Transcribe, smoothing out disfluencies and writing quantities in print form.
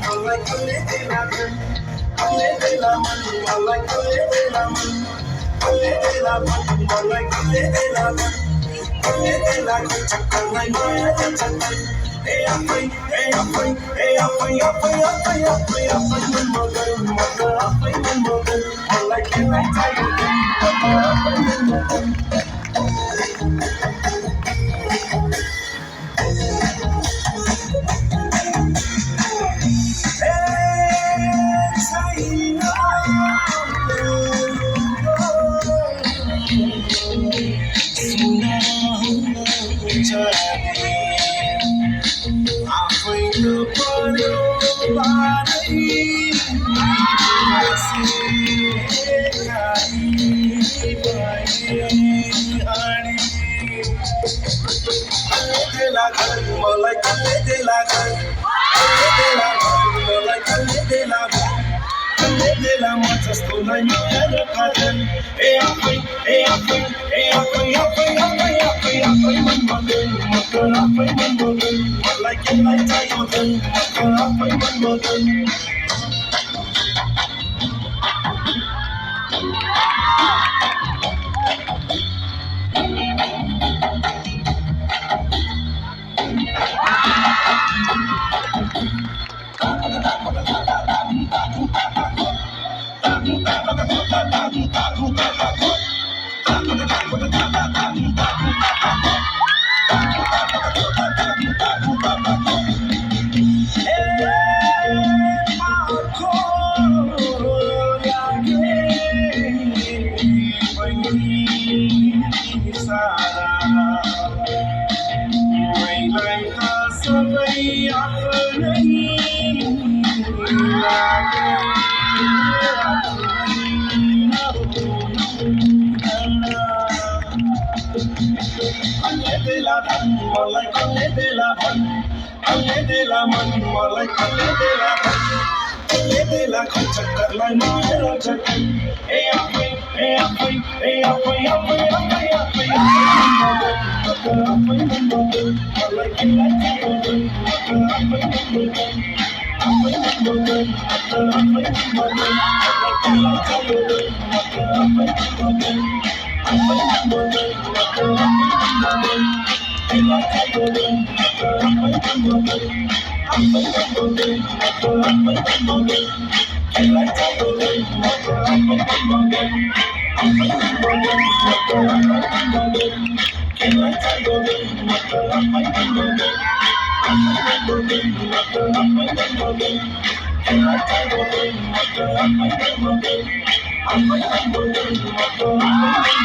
मलाई कसले देला मन कसले देला मन मलाई कसले देला मन कसले देला मन मलाई कसले देला मन कसले देला चक्करलाई माया चक्कर ए आफै ए आफै ए आफै आफै आफै आफै आफै मन मगन आफै मन मगन मलाई केलाई चाहियो आफै मन मगन मलाई कसले देला घर देला मलाई कसले देला कसले देला म जस्तोलाई माया र काजल ए आफै ए आफै ए आफै आफै आफै आफै आफै मन मगन मगन आफै मन मगन मलाई केलाई चाहियो धन मगन आफै मन मगन मलाई कसले देला मन कसले देला मन मलाई कसले देला कसले देला चक्करलाई माया र चक्कर ए आफै ए आफै ए आफै आफै आफै आफै आफै मन मगन मलाई केलाई चाहियो आफै मन मगन आफै मन मगन आफै मन मगन मलाई केलाई चाहियो आफै मन मगन आफै मन मगन आफै मन मगन केलाई चाहियो आफै मन मगन आफै मन मगन आफै मन मगन केलाई चाहियो आफै मन मगन आफै मन मगन आफै मन मगन केलाई चाहियो आफै मन मगन आफै मन मगन आफै मन मगन केलाई चाहियो आफै मन मगन आफै मन मगन आफै मन मगन